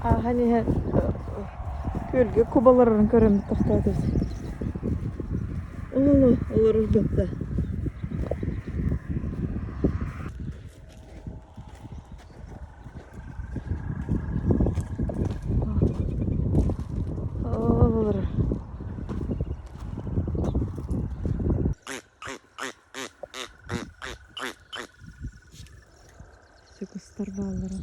Hani gölge kubalarının köründe tahtadız. Olur urbatta. Olur. Sıkıştır bağları.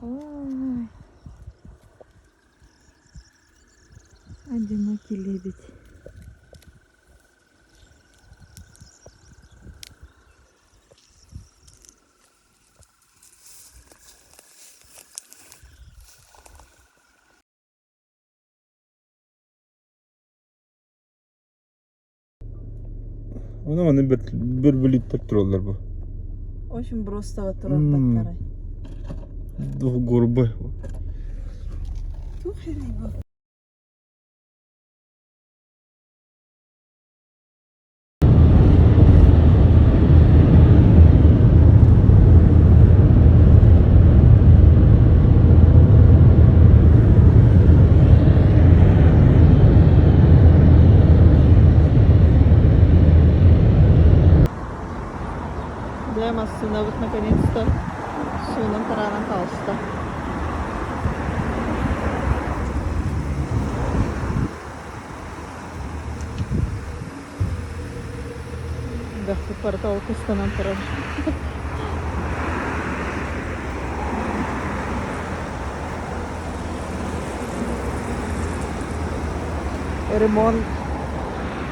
Ay. Одинокий лебедь. Onu bir bülüp dururlar bu. Очень просто вот ротбаттары. Горбы. Тух рыба. Демасына вот наконец-то суның таранан калышты. Бәхті портал кыстанан тұрар. Ремонт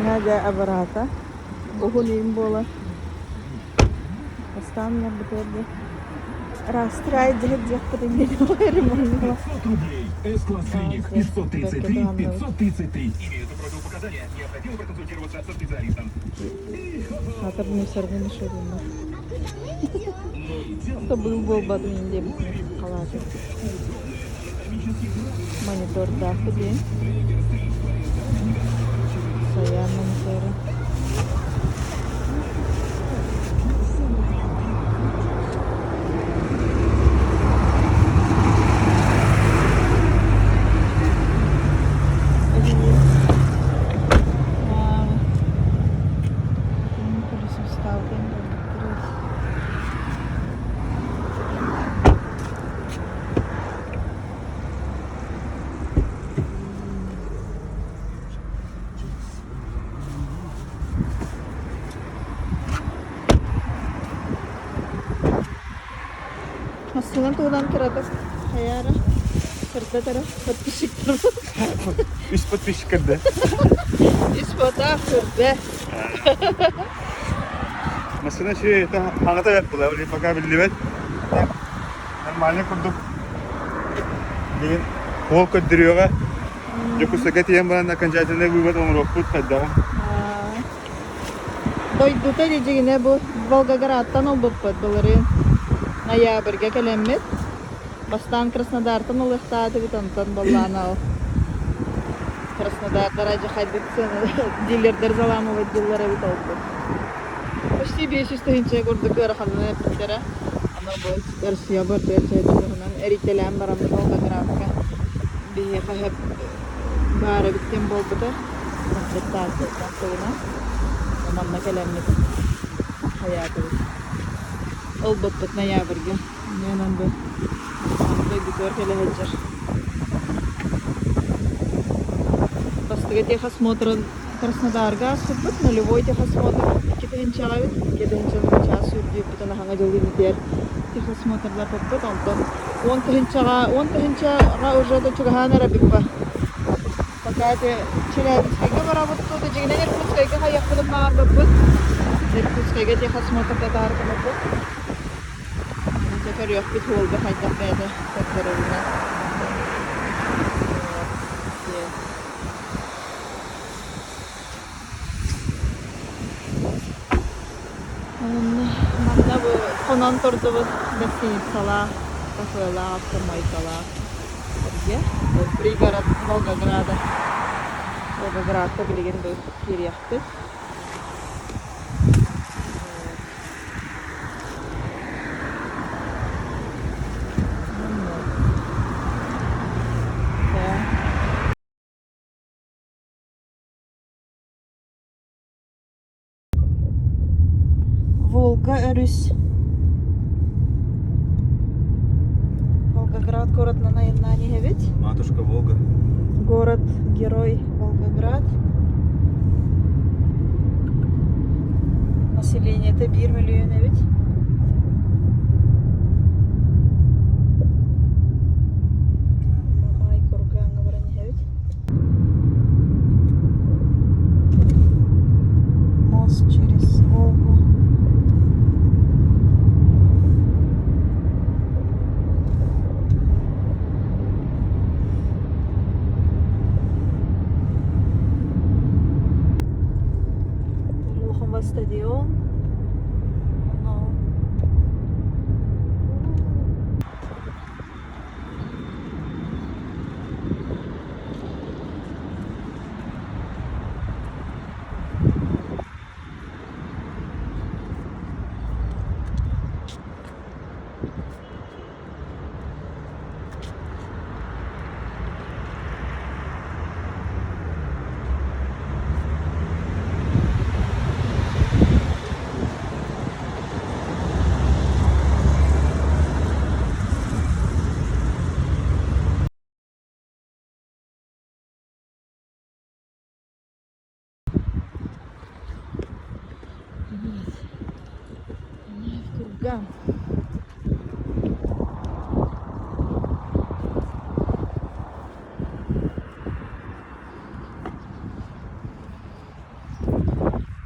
нәдә аппарата. Огулим бола. Останнє буде. Растрай, где поднимали ремонт. 500 рублей. С-класс клиник 533 533. Имеются противопоказания. Необходимо проконсультироваться со специалистом. А там не все равно мешали. Что был бадмин дебетный халаты. Монитор, да, ходи. Стоян монитора. Aslında tuğdan kıradık. Hayara. Kırda taraf. Patpişik taraf. Üst patpişik kırdı. İspata kırda. Mesela şey, hangi taraf yaptılar? Öyle fakat bir livet. Normalde kurduk. Bir kol kırdırıyor ve Yokusuka tiyan bana nakancatında güvet onu rokut kadar. Doyduta diyeceğine bu Volgograd'dan ol bıppıt bunları. Ноябрьге келеммет. Бастан Краснодар'tan ылыктады бит онтон боллана ол. Краснодар'да райжы хайдыпсын. Дилердер заламывать диллары бит олды. Почти 500 тыгынча көрдүк өраханын эптере. Ана бу Россия бар дечеден эрителен барамыз Волгоградка. Бие хап бары биттен болду. Концерттарды тактыгына. Мамма келеммет. Hayatı. Ol bıt ноябрьге. Мен анда дойдук келе хеджер. Бастыга техосмотр Краснодарга сыппыт, нулевой техосмотр. Кетенчага бит, час үрдүп бүтүн хаңа жылы битер. Техосмотрлар быппыт, онтон 10 тыгынчага уже да чугаханара биппа. Пока те Челябинскайга барабытту, да жигинен Иркутскайга хаяктылып маар быппыт. Иркутскайга техосмотр да таарка быппыт. Yok bir oldu haydak beyde teklerine. Manda bu konan turdu bu besin sala, kafela, автомайкала. Где? Вот пригород Волгограда. Волгоградта билген bu yer yaktı. Волга өрүс. Волгоград город на наименовании ведь. Матушка Волга. Город-герой Волгоград. Население это 1 миллион ведь. Ай, курганга баран ведь. Мост через Волгу. Лохова стадион. Но. Курган.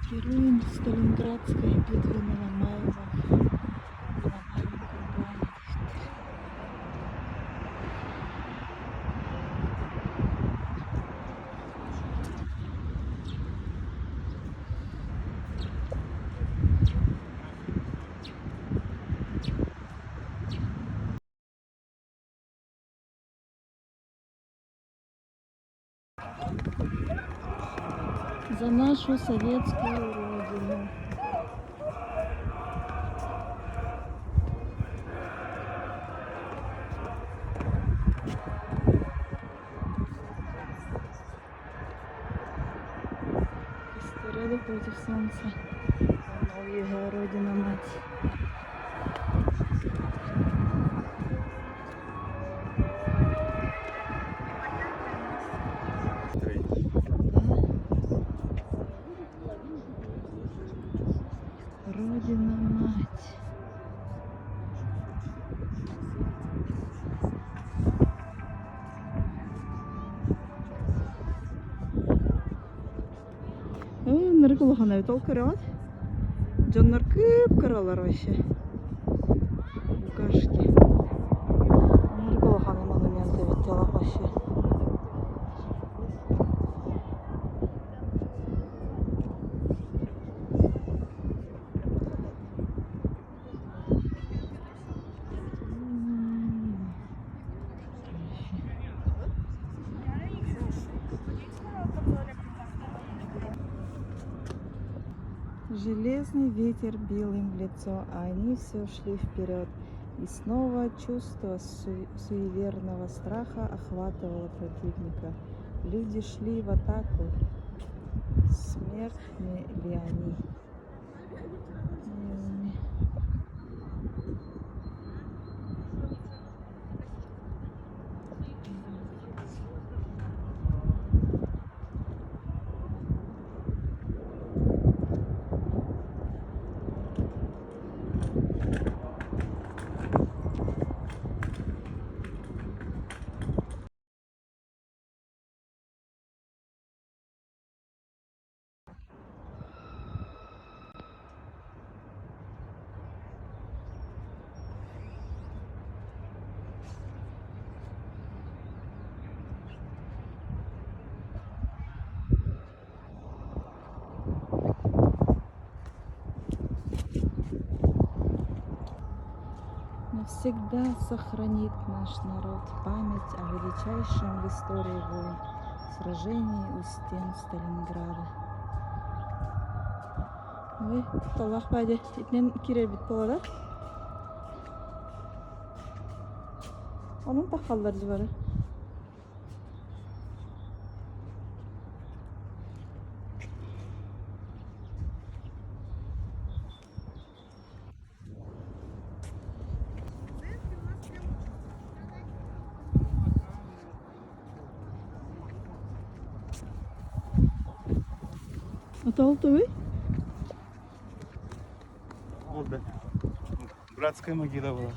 Героин Сталинградской битвы на Мамаева. За нашу советскую родину. Пистолеты против солнца. Новая родина мать. Родина мать. Ныргы улахана бит ол көрөт. Жоннор көп көралар вообще. Букашки. Ныргы улахана монументы бит талак вообще. Железный ветер бил им в лицо, а они все шли вперед. И снова чувство суеверного страха охватывало противника. Люди шли в атаку. Смертны ли они? Навсегда сохранит наш народ память о величайшем в истории войн сражении у стен Сталинграда. Ой, талах байде, итнен кире бит болада. Onun takallar civarı. Аталты вы? Вот, да. Братская могила была.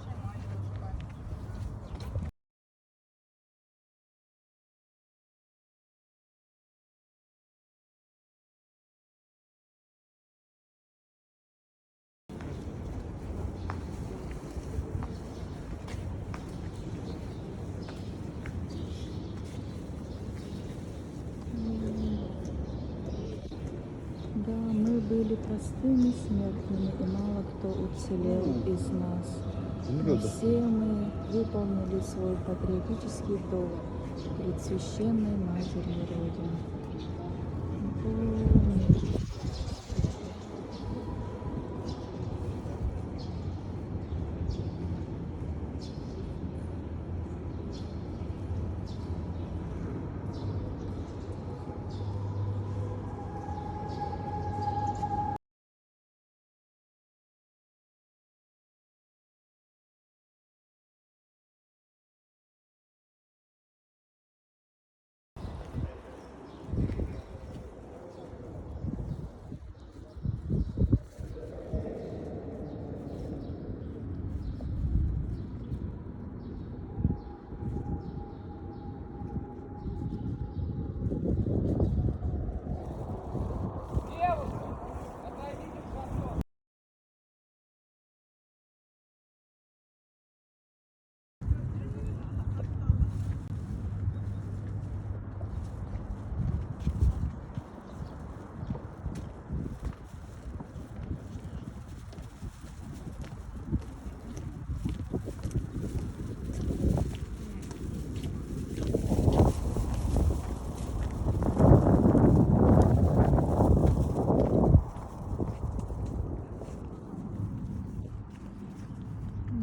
Да, мы были простыми смертными, и мало кто уцелел из нас. Но все мы выполнили свой патриотический долг перед священной Матерью Родины. Помни.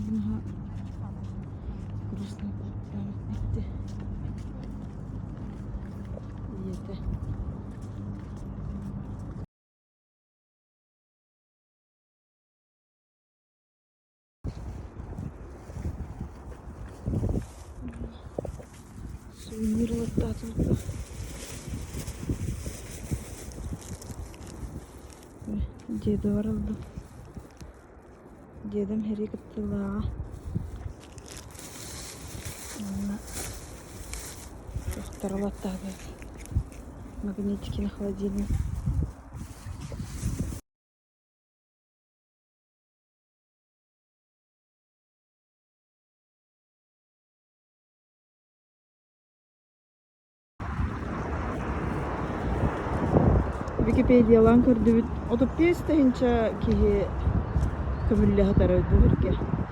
Ага. Грустный памятник. Еді. Сувенировать тут. Деду varıldı. Дедом хери кыттылаа. Таралаттағы магнитики на холодильник. Википедиялан көрдүбүт. Отуп пьес тегинче киһи көмүлле хатары өйдү